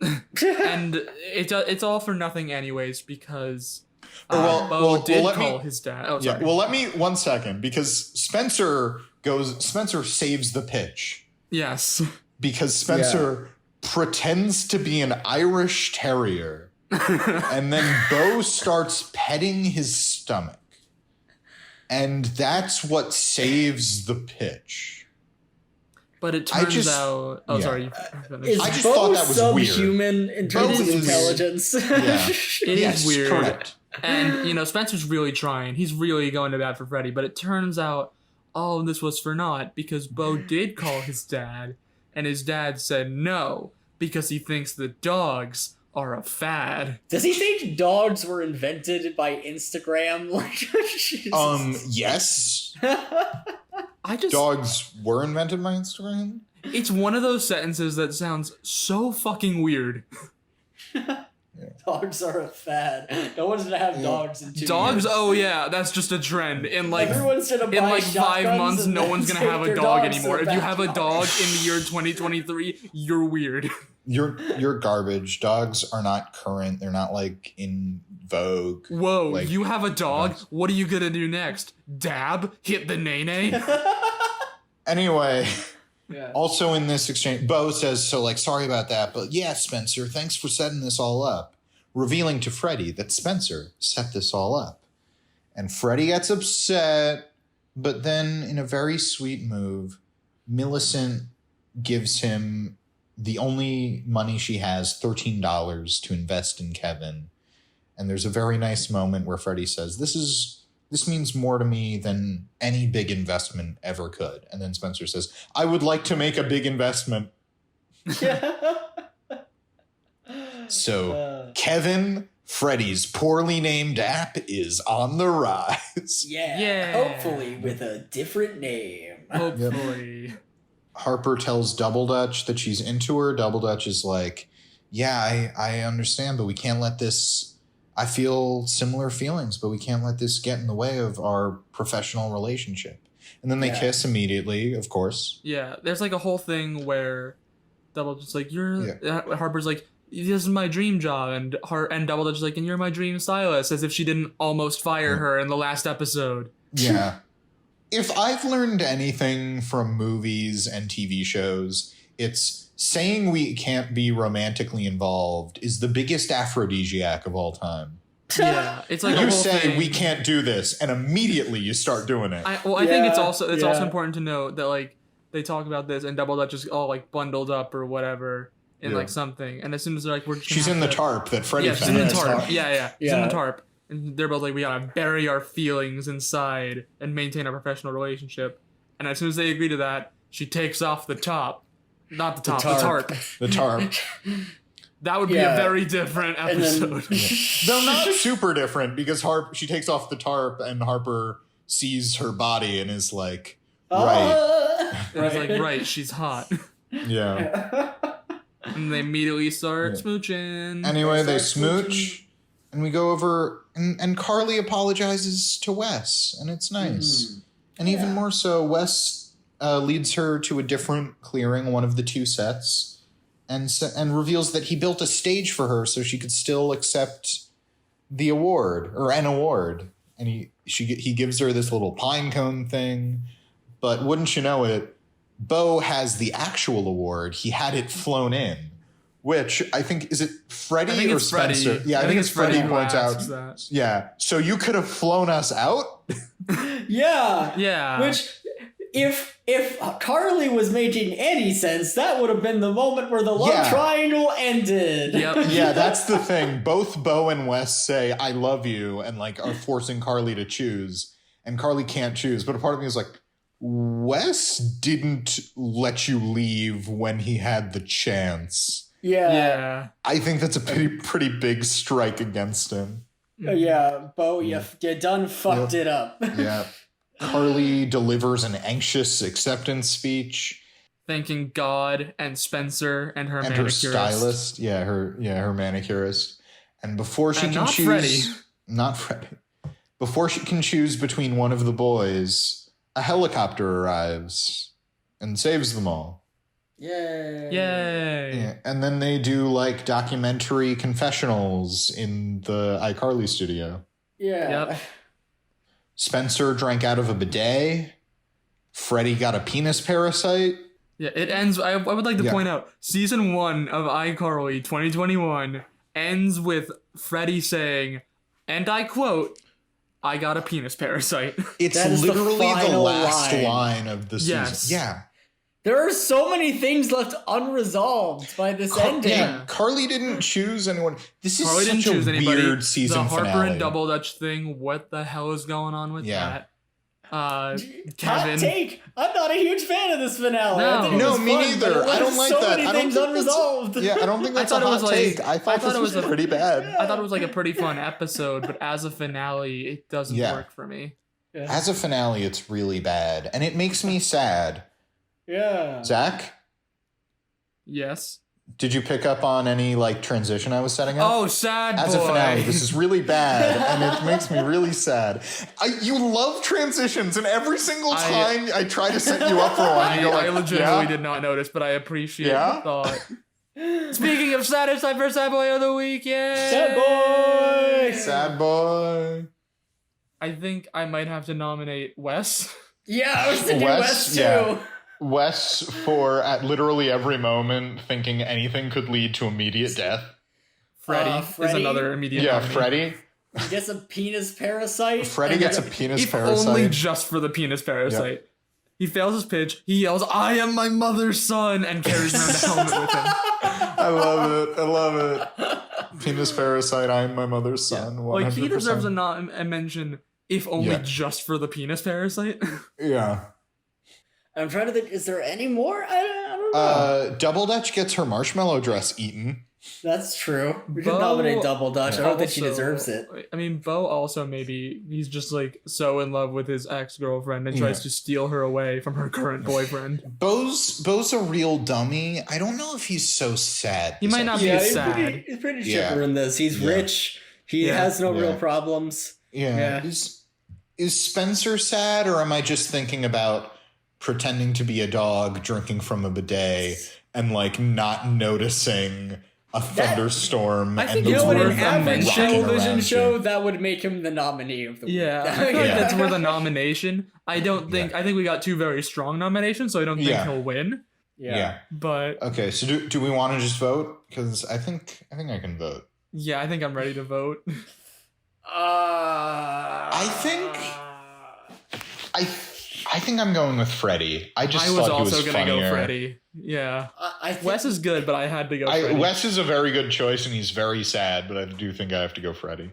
And it's all for nothing, anyways, because. Bo did call his dad. Oh, sorry. Yeah, well, let me 1 second, because Spencer saves the pitch. Yes. Because Spencer pretends to be an Irish terrier, and then Bo starts petting his stomach. And that's what saves the pitch. But it turns out... Oh, sorry. I just thought that was weird. Subhuman in terms of intelligence. It is weird. Correct. And, Spencer's really trying. He's really going to bat for Freddy. But it turns out all of this was for naught because Bo did call his dad. And his dad said no because he thinks the dogs are a fad. Does he think dogs were invented by Instagram? Yes. Dogs were invented by Instagram? It's one of those sentences that sounds so fucking weird. Dogs are a fad. No one's gonna have dogs in 2 dogs? years. Oh yeah, that's just a trend. In like Everyone's gonna buy 5 months, no one's gonna have a dog anymore. If you have a dog in the year 2023, you're weird. You're garbage. Dogs are not current. They're not like in vogue. Whoa, you have a dog? What are you gonna do next? Dab? Hit the nay-nay? Anyway, also in this exchange, Bo says, sorry about that, but yeah, Spencer, thanks for setting this all up. Revealing to Freddy that Spencer set this all up. And Freddy gets upset, but then in a very sweet move, Millicent gives him the only money she has, $13, to invest in Kevin. And there's a very nice moment where Freddy says, this means more to me than any big investment ever could. And then Spencer says, I would like to make a big investment. So Kevin, Freddy's poorly named app, is on the rise. Yeah. Hopefully with a different name. Hopefully. Yep. Harper tells Double Dutch that she's into her. Double Dutch is like, yeah, I understand, but we can't let this... I feel similar feelings, but we can't let this get in the way of our professional relationship. And then they kiss immediately, of course. Yeah, there's like a whole thing where Double Dutch's like, Harper's like, this is my dream job, and Double Dutch's like, and you're my dream stylist, as if she didn't almost fire her in the last episode. Yeah. If I've learned anything from movies and TV shows, it's saying we can't be romantically involved is the biggest aphrodisiac of all time. Yeah, it's like you say we can't do this, and immediately you start doing it. I think it's also important to note that like they talk about this, and Double Dutch is all like bundled up or whatever in like something, and as soon as they're like, she's in the tarp that Freddy found. She's in the tarp. She's in the tarp. And they're both like, we gotta bury our feelings inside and maintain our professional relationship. And as soon as they agree to that, she takes off the top. Not the top, the tarp. The tarp. That would be a very different episode. Though not super different, because she takes off the tarp and Harper sees her body and is like, right, she's hot. Yeah. And they immediately start smooching. Anyway, they smooch. And we go over, and Carly apologizes to Wes, and it's nice. And even more so, Wes leads her to a different clearing, one of the two sets, and reveals that he built a stage for her so she could still accept the award, or an award. And he gives her this little pine cone thing. But wouldn't you know it, Bo has the actual award. He had it flown in, which I think, is it Freddie or Spencer? Freddie. Yeah, I think it's Freddie points out. That. Yeah. So you could have flown us out? Yeah. Yeah. Which, if Carly was making any sense, that would have been the moment where the love triangle ended. Yep. Yeah, that's the thing. Both Bo and Wes say, I love you, and like are forcing Carly to choose. And Carly can't choose. But a part of me is like, Wes didn't let you leave when he had the chance. Yeah. I think that's a pretty big strike against him. Yeah, Bo, you done fucked it up. Yeah. Carly delivers an anxious acceptance speech. Thanking God and Spencer and her and manicurist. Her stylist. Her manicurist. And before she and can not choose... Freddie. Not Freddie. Before she can choose between one of the boys, a helicopter arrives and saves them all. Yay. Yay. And then they do like documentary confessionals in the iCarly studio. Yeah. Yep. Spencer drank out of a bidet. Freddie got a penis parasite. Yeah, it ends. I would like to point out, season 1 of iCarly 2021 ends with Freddie saying, and I quote, I got a penis parasite. It's literally the last line of the season. Yes. Yeah. There are so many things left unresolved by this ending. Yeah, Carly didn't choose anyone. This is Carly such didn't choose a anybody. weird season The Harper finale. and Double Dutch thing, what the hell is going on with that? Hot Kevin. take. I'm not a huge fan of this finale. No. I think it was Me fun, neither. but it I don't like so that. many I don't things think unresolved. Yeah, I don't think that's I thought a it hot was take. like- I thought this was pretty bad. I thought it was like a pretty fun episode, but as a finale, it doesn't work for me. Yeah. As a finale, it's really bad, and it makes me sad. Yeah. Zach, Yes. did you pick up on any like transition I was setting up? Oh, sad As boy. a finale, this is really bad, and it makes me really sad. You love transitions, and every single time I try to set you up for one, you go like, I legitimately did not notice, but I appreciate the thought. Speaking of saddest, time for Sad Boy of the Week, yay! Sad boy. Sad boy. I think I might have to nominate Wes. Yeah, I was thinking Wes too. yeah. Wes for at literally every moment thinking anything could lead to immediate death. Freddie is Freddie? another immediate Yeah, nominee. Freddie. He gets a penis parasite. Freddie gets a penis If parasite. only just for the penis parasite. He fails his pitch. He yells, "I am my mother's son," and carries around the helmet with him. I love it. Penis parasite, I'm my mother's son. 100%. Like, he deserves a mention, if only just for the penis parasite. Yeah. I'm trying to think, is there any more? I don't know. Double Dutch gets her marshmallow dress eaten. That's true. We should Bo nominate Double Dutch. I don't think she also- deserves it. I mean, Bo also he's just like so in love with his ex-girlfriend and tries to steal her away from her current boyfriend. Bo's a real dummy. I don't know if he's so sad. He might not be He's sad. pretty chipper in this. He's rich. He has no real problems. Yeah. Is Spencer sad, or am I just thinking about pretending to be a dog drinking from a bidet and like not noticing a thunderstorm? I think and it's the in worth an a average mention. television show, that would make him the nominee of the week. Yeah, I feel like that's worth a nomination. I think we got 2 very strong nominations, so I don't think he'll win. Yeah. But Okay, so do we want to just vote? Because I think I can vote. yeah, I think I'm ready to vote. I think I'm going with Freddie. I I just was thought he also was gonna funnier. go Freddie. Yeah, I think Wes is good, but I had to go Freddie. Wes is a very good choice, and he's very sad, but I do think I have to go Freddie.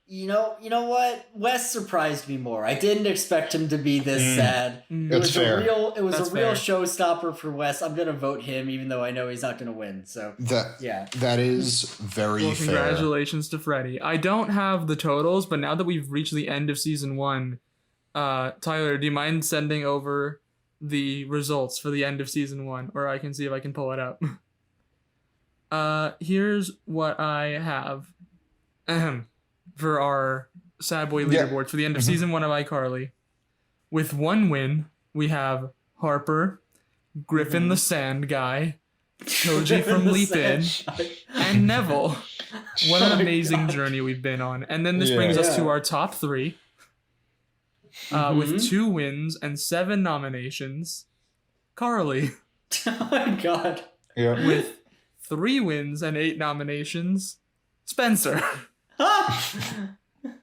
You know what? Wes surprised me more. I didn't expect him to be this sad. That's fair. It was That's a real fair. showstopper for Wes. I'm gonna vote him, even though I know he's not gonna win. So That is very Well, fair. congratulations to Freddie. I don't have the totals, but now that we've reached the end of season 1, Tyler, do you mind sending over the results for the end of season 1, or I can see if I can pull it up. Here's what I have. for our sad boy Yeah. leaderboards for the end of season 1 of iCarly. With 1 win, we have Harper, Griffin the Sand Guy, Koji from Leap In, and Neville. What an amazing journey we've been on. And then this brings us to our top 3. With 2 wins and 7 nominations, Carly. Oh my god. Yeah. With 3 wins and 8 nominations, Spencer.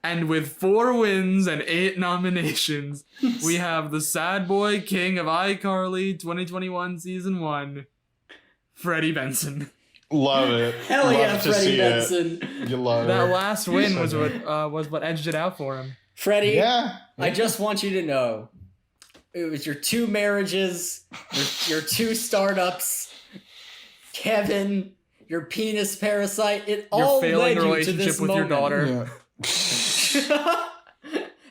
And with 4 wins and 8 nominations, we have the sad boy king of iCarly 2021 season 1, Freddie Benson. Love it. Hell love yeah, to Freddie see Benson. It. You love That it. last win was what edged it out for him. Freddie, Yeah. I just want you to know, it was your 2 marriages, your 2 startups, Kevin, your penis parasite. It Your all failing led you to relationship this with moment. your daughter. Yeah.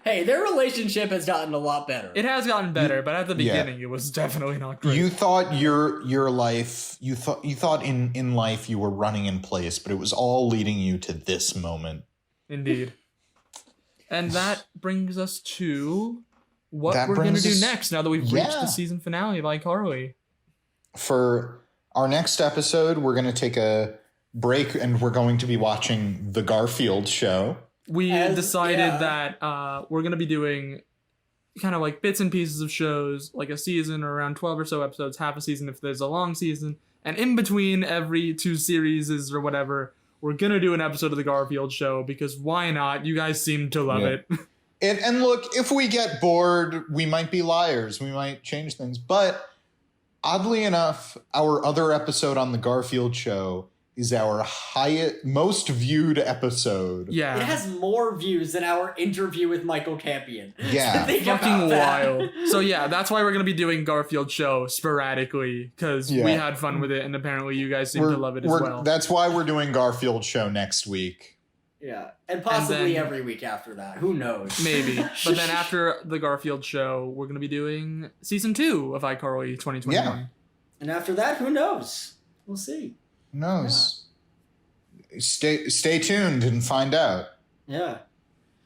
Hey, their relationship has gotten a lot better. It has gotten better, but at the beginning it was definitely not great. You thought your life you thought in life you were running in place, but it was all leading you to this moment. Indeed. And that brings us to what That we're going to brings do us- next now that we've reached Yeah. the season finale of iCarly. For our next episode, we're going to take a break and we're going to be watching The Garfield Show. We decided that we're going to be doing kind of like bits and pieces of shows, like a season or around 12 or so episodes, half a season if there's a long season. And in between every 2 series or whatever, we're going to do an episode of The Garfield Show because why not? You guys seem to love it. And look, if we get bored, we might be liars. We might change things. But oddly enough, our other episode on The Garfield Show is our most viewed episode. Yeah. It has more views than our interview with Michael Campion. Yeah. Think Fucking about that. wild. So yeah, that's why we're going to be doing Garfield Show sporadically because we had fun with it and apparently you guys seem to love it as well. That's why we're doing Garfield Show next week. Yeah, and possibly then- every week after that. Who knows? Maybe. But then after the Garfield Show, we're going to be doing season 2 of iCarly 2021. Yeah. And after that, who knows? We'll see. Who knows? Stay tuned and find out. Yeah.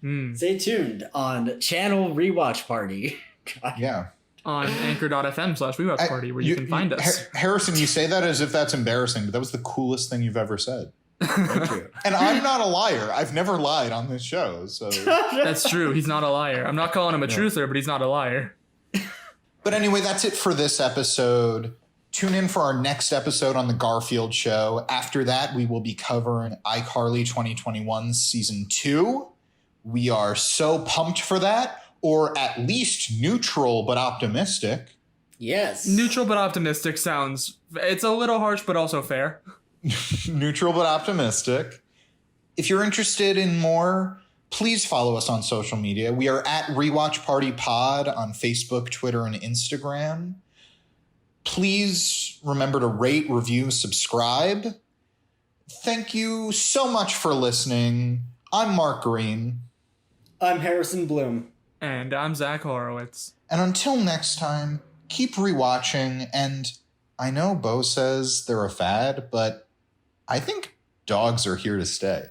Hmm. Stay tuned on channel Rewatch Party. God. Yeah. On anchor.fm/Rewatch Party where you can find us. Harrison, you say that as if that's embarrassing, but that was the coolest thing you've ever said. Thank you. And I'm not a liar. I've never lied on this show. So, That's true. He's not a liar. I'm not calling him a truther, but he's not a liar. but anyway, that's it for this episode. Tune in for our next episode on The Garfield Show. After that, we will be covering iCarly 2021 Season 2. We are so pumped for that, or at least neutral but optimistic. Yes. Neutral but optimistic sounds... It's a little harsh, but also fair. Neutral but optimistic. If you're interested in more, please follow us on social media. We are at Rewatch Party Pod on Facebook, Twitter, and Instagram. Please remember to rate, review, subscribe. Thank you so much for listening. I'm Mark Green. I'm Harrison Bloom. And I'm Zach Horowitz. And until next time, keep rewatching. And I know Bo says they're a fad, but I think dogs are here to stay.